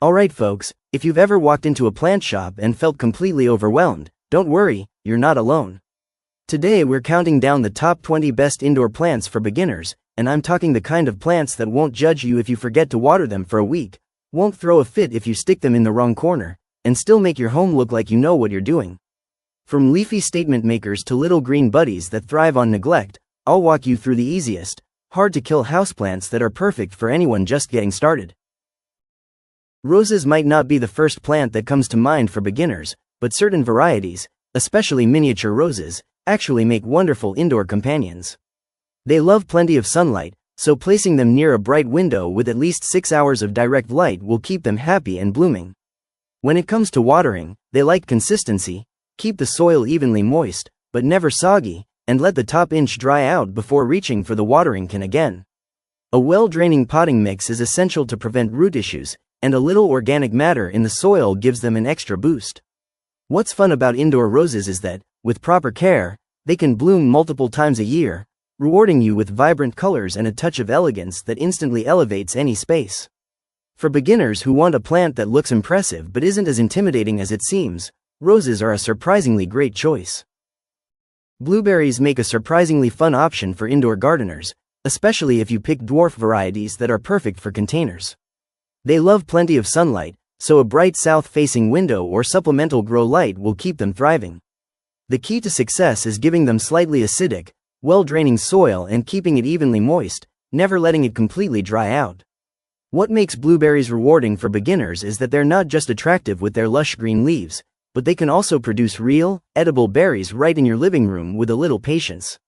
Alright folks, if you've ever walked into a plant shop and felt completely overwhelmed, don't worry, you're not alone. Today we're counting down the top 20 best indoor plants for beginners, and I'm talking the kind of plants that won't judge you if you forget to water them for a week, won't throw a fit if you stick them in the wrong corner, and still make your home look like you know what you're doing. From leafy statement makers to little green buddies that thrive on neglect, I'll walk you through the easiest, hard-to-kill houseplants that are perfect for anyone just getting started. Roses might not be the first plant that comes to mind for beginners, but certain varieties, especially miniature roses, actually make wonderful indoor companions. They love plenty of sunlight, so placing them near a bright window with at least 6 hours of direct light will keep them happy and blooming. When it comes to watering, they like consistency, keep the soil evenly moist, but never soggy, and let the top inch dry out before reaching for the watering can again. A well-draining potting mix is essential to prevent root issues, and a little organic matter in the soil gives them an extra boost. What's fun about indoor roses is that, with proper care, they can bloom multiple times a year, rewarding you with vibrant colors and a touch of elegance that instantly elevates any space. For beginners who want a plant that looks impressive but isn't as intimidating as it seems, roses are a surprisingly great choice. Blueberries make a surprisingly fun option for indoor gardeners, especially if you pick dwarf varieties that are perfect for containers. They love plenty of sunlight, so a bright south-facing window or supplemental grow light will keep them thriving. The key to success is giving them slightly acidic, well-draining soil and keeping it evenly moist, never letting it completely dry out. What makes blueberries rewarding for beginners is that they're not just attractive with their lush green leaves, but they can also produce real, edible berries right in your living room with a little patience.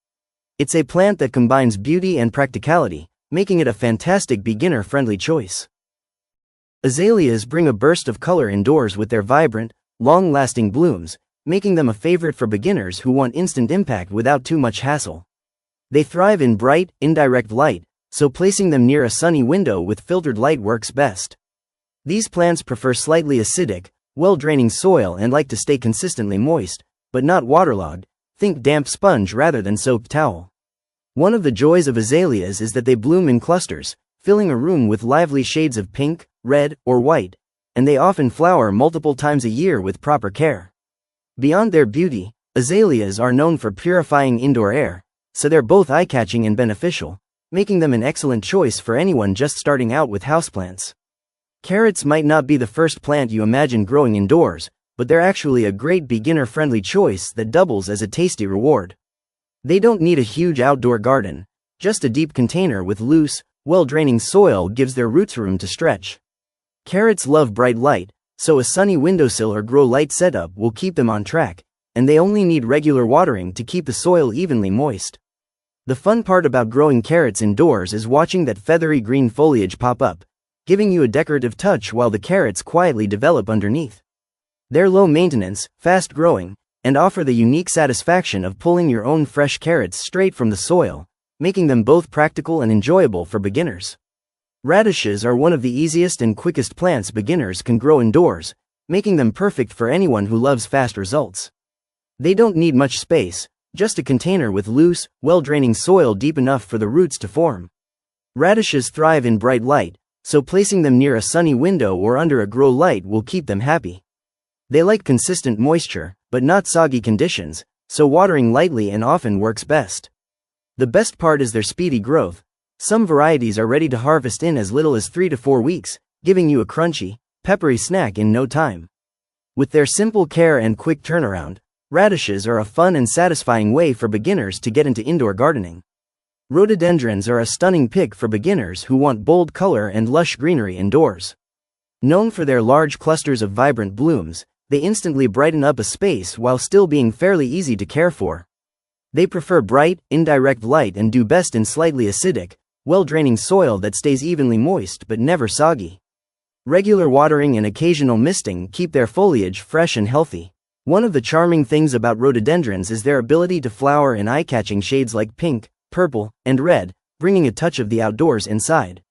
It's a plant that combines beauty and practicality, making it a fantastic beginner-friendly choice. Azaleas bring a burst of color indoors with their vibrant, long-lasting blooms, making them a favorite for beginners who want instant impact without too much hassle. They thrive in bright, indirect light, so placing them near a sunny window with filtered light works best. These plants prefer slightly acidic, well-draining soil and like to stay consistently moist, but not waterlogged. Think damp sponge rather than soaked towel. One of the joys of azaleas is that they bloom in clusters, filling a room with lively shades of pink, red, or white, and they often flower multiple times a year with proper care. Beyond their beauty, azaleas are known for purifying indoor air, so they're both eye-catching and beneficial, making them an excellent choice for anyone just starting out with houseplants. Carrots might not be the first plant you imagine growing indoors, but they're actually a great beginner-friendly choice that doubles as a tasty reward. They don't need a huge outdoor garden, just a deep container with loose, well-draining soil gives their roots room to stretch. Carrots love bright light, so a sunny windowsill or grow light setup will keep them on track, and they only need regular watering to keep the soil evenly moist. The fun part about growing carrots indoors is watching that feathery green foliage pop up, giving you a decorative touch while the carrots quietly develop underneath. They're low maintenance, fast growing, and offer the unique satisfaction of pulling your own fresh carrots straight from the soil, making them both practical and enjoyable for beginners. Radishes are one of the easiest and quickest plants beginners can grow indoors, making them perfect for anyone who loves fast results. They don't need much space, just a container with loose, well-draining soil deep enough for the roots to form. Radishes thrive in bright light, so placing them near a sunny window or under a grow light will keep them happy. They like consistent moisture, but not soggy conditions, so watering lightly and often works best. The best part is their speedy growth. Some varieties are ready to harvest in as little as 3 to 4 weeks, giving you a crunchy, peppery snack in no time. With their simple care and quick turnaround, radishes are a fun and satisfying way for beginners to get into indoor gardening. Rhododendrons are a stunning pick for beginners who want bold color and lush greenery indoors. Known for their large clusters of vibrant blooms, they instantly brighten up a space while still being fairly easy to care for. They prefer bright, indirect light and do best in slightly acidic, well-draining soil that stays evenly moist but never soggy. Regular watering and occasional misting keep their foliage fresh and healthy. One of the charming things about rhododendrons is their ability to flower in eye-catching shades like pink, purple, and red, bringing a touch of the outdoors inside.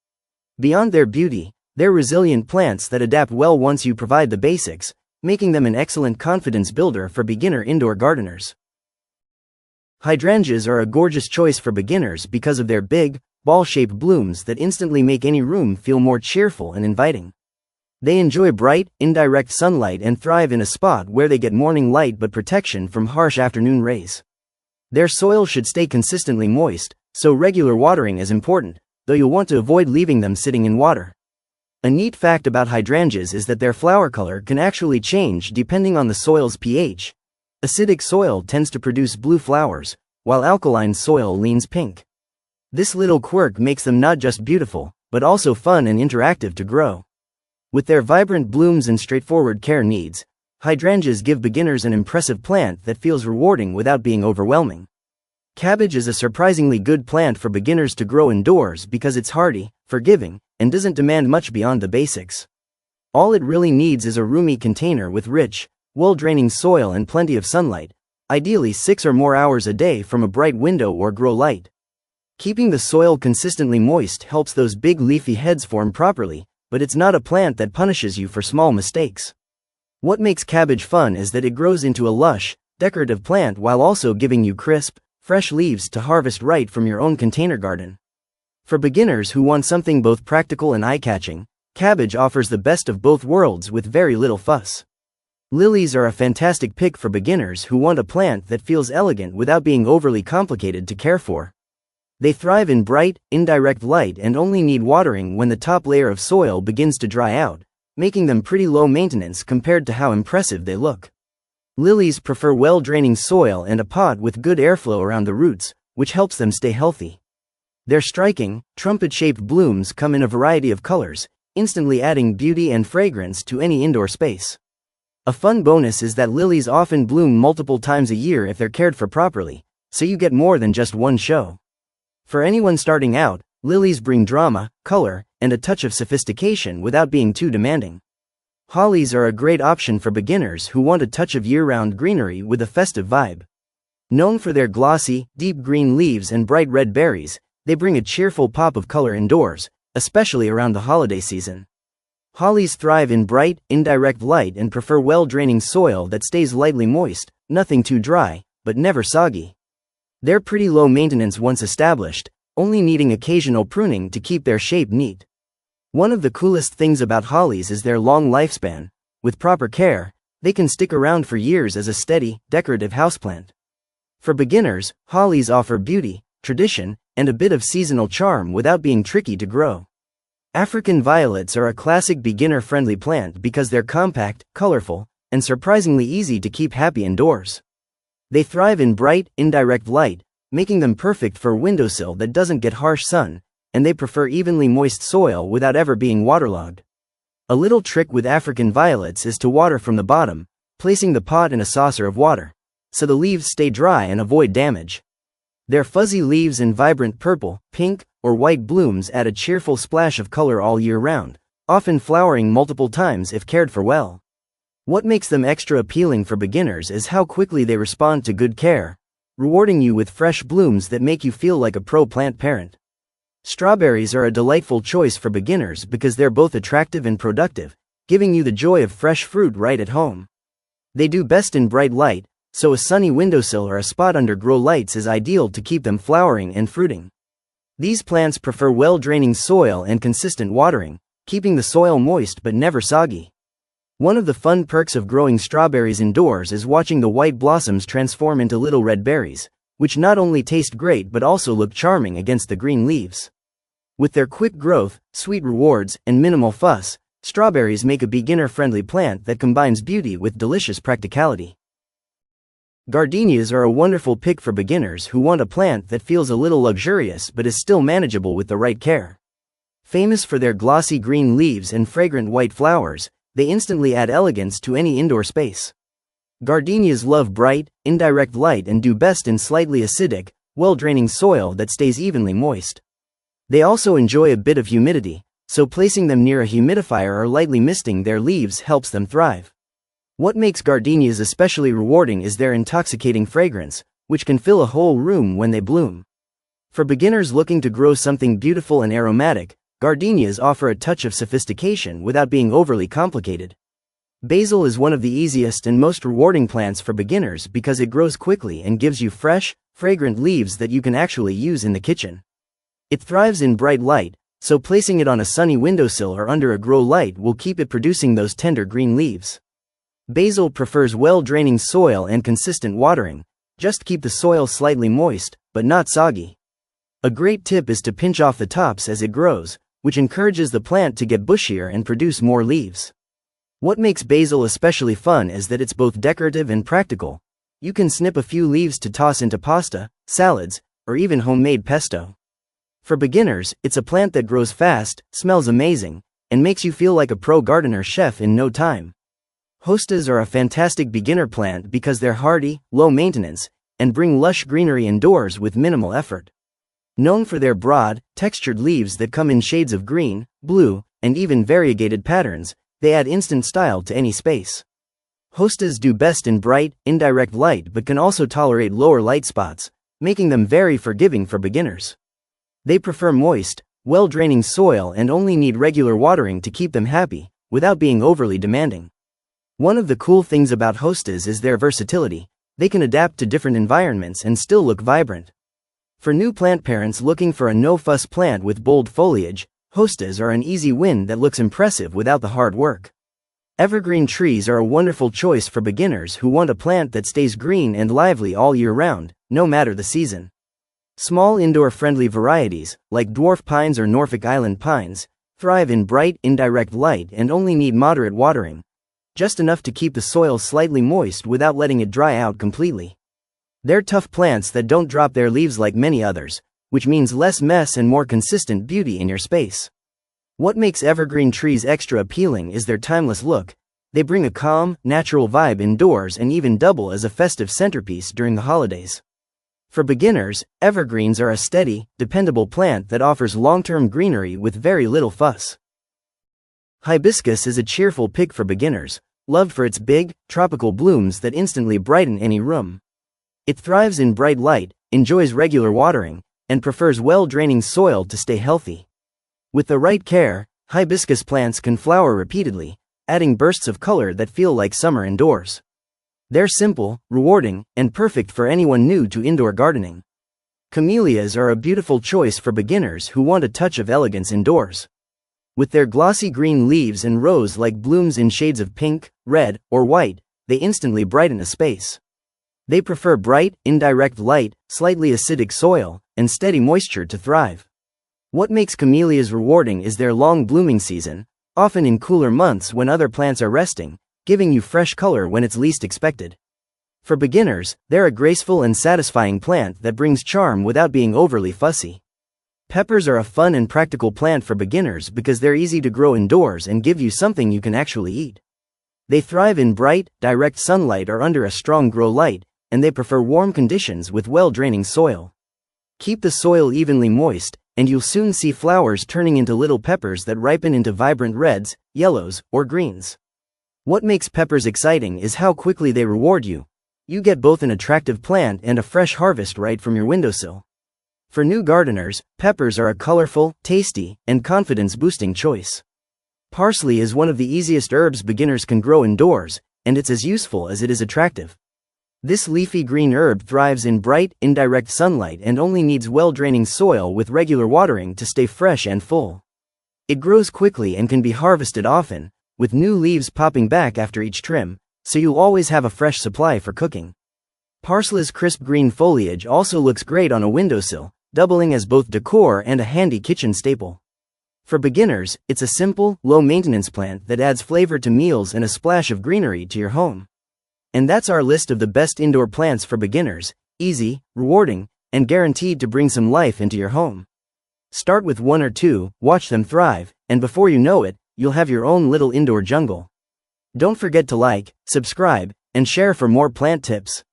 Beyond their beauty, they're resilient plants that adapt well once you provide the basics, making them an excellent confidence builder for beginner indoor gardeners. Hydrangeas are a gorgeous choice for beginners because of their big, ball-shaped blooms that instantly make any room feel more cheerful and inviting. They enjoy bright, indirect sunlight and thrive in a spot where they get morning light but protection from harsh afternoon rays. Their soil should stay consistently moist, so regular watering is important, though you'll want to avoid leaving them sitting in water. A neat fact about hydrangeas is that their flower color can actually change depending on the soil's pH. Acidic soil tends to produce blue flowers, while alkaline soil leans pink. This little quirk makes them not just beautiful, but also fun and interactive to grow. With their vibrant blooms and straightforward care needs, hydrangeas give beginners an impressive plant that feels rewarding without being overwhelming. Cabbage is a surprisingly good plant for beginners to grow indoors because it's hardy, forgiving, and doesn't demand much beyond the basics. All it really needs is a roomy container with rich, well-draining soil and plenty of sunlight, ideally 6 or more hours a day from a bright window or grow light. Keeping the soil consistently moist helps those big leafy heads form properly, but it's not a plant that punishes you for small mistakes. What makes cabbage fun is that it grows into a lush, decorative plant while also giving you crisp, fresh leaves to harvest right from your own container garden. For beginners who want something both practical and eye-catching, cabbage offers the best of both worlds with very little fuss. Lilies are a fantastic pick for beginners who want a plant that feels elegant without being overly complicated to care for. They thrive in bright, indirect light and only need watering when the top layer of soil begins to dry out, making them pretty low maintenance compared to how impressive they look. Lilies prefer well-draining soil and a pot with good airflow around the roots, which helps them stay healthy. Their striking, trumpet-shaped blooms come in a variety of colors, instantly adding beauty and fragrance to any indoor space. A fun bonus is that lilies often bloom multiple times a year if they're cared for properly, so you get more than just one show. For anyone starting out, lilies bring drama, color, and a touch of sophistication without being too demanding. Hollies are a great option for beginners who want a touch of year-round greenery with a festive vibe. Known for their glossy, deep green leaves and bright red berries, they bring a cheerful pop of color indoors, especially around the holiday season. Hollies thrive in bright, indirect light and prefer well-draining soil that stays lightly moist, nothing too dry, but never soggy. They're pretty low maintenance once established, only needing occasional pruning to keep their shape neat. One of the coolest things about hollies is their long lifespan. With proper care, they can stick around for years as a steady, decorative houseplant. For beginners, hollies offer beauty, tradition, and a bit of seasonal charm without being tricky to grow. African violets are a classic beginner-friendly plant because they're compact, colorful, and surprisingly easy to keep happy indoors. They thrive in bright, indirect light, making them perfect for a windowsill that doesn't get harsh sun, and they prefer evenly moist soil without ever being waterlogged. A little trick with African violets is to water from the bottom, placing the pot in a saucer of water, so the leaves stay dry and avoid damage. Their fuzzy leaves and vibrant purple, pink, or white blooms add a cheerful splash of color all year round, often flowering multiple times if cared for well. What makes them extra appealing for beginners is how quickly they respond to good care, rewarding you with fresh blooms that make you feel like a pro plant parent. Strawberries are a delightful choice for beginners because they're both attractive and productive, giving you the joy of fresh fruit right at home. They do best in bright light, so a sunny windowsill or a spot under grow lights is ideal to keep them flowering and fruiting. These plants prefer well-draining soil and consistent watering, keeping the soil moist but never soggy. One of the fun perks of growing strawberries indoors is watching the white blossoms transform into little red berries, which not only taste great but also look charming against the green leaves. With their quick growth, sweet rewards, and minimal fuss, strawberries make a beginner-friendly plant that combines beauty with delicious practicality. Gardenias are a wonderful pick for beginners who want a plant that feels a little luxurious but is still manageable with the right care. Famous for their glossy green leaves and fragrant white flowers, they instantly add elegance to any indoor space. Gardenias love bright, indirect light and do best in slightly acidic, well-draining soil that stays evenly moist. They also enjoy a bit of humidity, so placing them near a humidifier or lightly misting their leaves helps them thrive. What makes gardenias especially rewarding is their intoxicating fragrance, which can fill a whole room when they bloom. For beginners looking to grow something beautiful and aromatic, gardenias offer a touch of sophistication without being overly complicated. Basil is one of the easiest and most rewarding plants for beginners because it grows quickly and gives you fresh, fragrant leaves that you can actually use in the kitchen. It thrives in bright light, so placing it on a sunny windowsill or under a grow light will keep it producing those tender green leaves. Basil prefers well-draining soil and consistent watering. Just keep the soil slightly moist, but not soggy. A great tip is to pinch off the tops as it grows, which encourages the plant to get bushier and produce more leaves. What makes basil especially fun is that it's both decorative and practical. You can snip a few leaves to toss into pasta, salads, or even homemade pesto. For beginners, it's a plant that grows fast, smells amazing, and makes you feel like a pro gardener chef in no time. Hostas are a fantastic beginner plant because they're hardy, low maintenance, and bring lush greenery indoors with minimal effort. Known for their broad, textured leaves that come in shades of green, blue, and even variegated patterns, they add instant style to any space. Hostas do best in bright, indirect light but can also tolerate lower light spots, making them very forgiving for beginners. They prefer moist, well-draining soil and only need regular watering to keep them happy, without being overly demanding. One of the cool things about hostas is their versatility. They can adapt to different environments and still look vibrant. For new plant parents looking for a no-fuss plant with bold foliage, hostas are an easy win that looks impressive without the hard work. Evergreen trees are a wonderful choice for beginners who want a plant that stays green and lively all year round, no matter the season. Small indoor-friendly varieties, like dwarf pines or Norfolk Island pines, thrive in bright, indirect light and only need moderate watering, just enough to keep the soil slightly moist without letting it dry out completely. They're tough plants that don't drop their leaves like many others, which means less mess and more consistent beauty in your space. What makes evergreen trees extra appealing is their timeless look. They bring a calm, natural vibe indoors and even double as a festive centerpiece during the holidays. For beginners, evergreens are a steady, dependable plant that offers long-term greenery with very little fuss. Hibiscus is a cheerful pick for beginners, loved for its big, tropical blooms that instantly brighten any room. It thrives in bright light, enjoys regular watering, and prefers well-draining soil to stay healthy. With the right care, hibiscus plants can flower repeatedly, adding bursts of color that feel like summer indoors. They're simple, rewarding, and perfect for anyone new to indoor gardening. Camellias are a beautiful choice for beginners who want a touch of elegance indoors. With their glossy green leaves and rose-like blooms in shades of pink, red, or white, they instantly brighten a space. They prefer bright, indirect light, slightly acidic soil, and steady moisture to thrive. What makes camellias rewarding is their long blooming season, often in cooler months when other plants are resting, giving you fresh color when it's least expected. For beginners, they're a graceful and satisfying plant that brings charm without being overly fussy. Peppers are a fun and practical plant for beginners because they're easy to grow indoors and give you something you can actually eat. They thrive in bright, direct sunlight or under a strong grow light, and they prefer warm conditions with well-draining soil. Keep the soil evenly moist, and you'll soon see flowers turning into little peppers that ripen into vibrant reds, yellows, or greens. What makes peppers exciting is how quickly they reward you. You get both an attractive plant and a fresh harvest right from your windowsill. For new gardeners, peppers are a colorful, tasty, and confidence-boosting choice. Parsley is one of the easiest herbs beginners can grow indoors, and it's as useful as it is attractive. This leafy green herb thrives in bright, indirect sunlight and only needs well-draining soil with regular watering to stay fresh and full. It grows quickly and can be harvested often, with new leaves popping back after each trim, so you'll always have a fresh supply for cooking. Parsley's crisp green foliage also looks great on a windowsill, doubling as both decor and a handy kitchen staple. For beginners, it's a simple, low-maintenance plant that adds flavor to meals and a splash of greenery to your home. And that's our list of the best indoor plants for beginners, easy, rewarding, and guaranteed to bring some life into your home. Start with one or two, watch them thrive, and before you know it, you'll have your own little indoor jungle. Don't forget to like, subscribe, and share for more plant tips.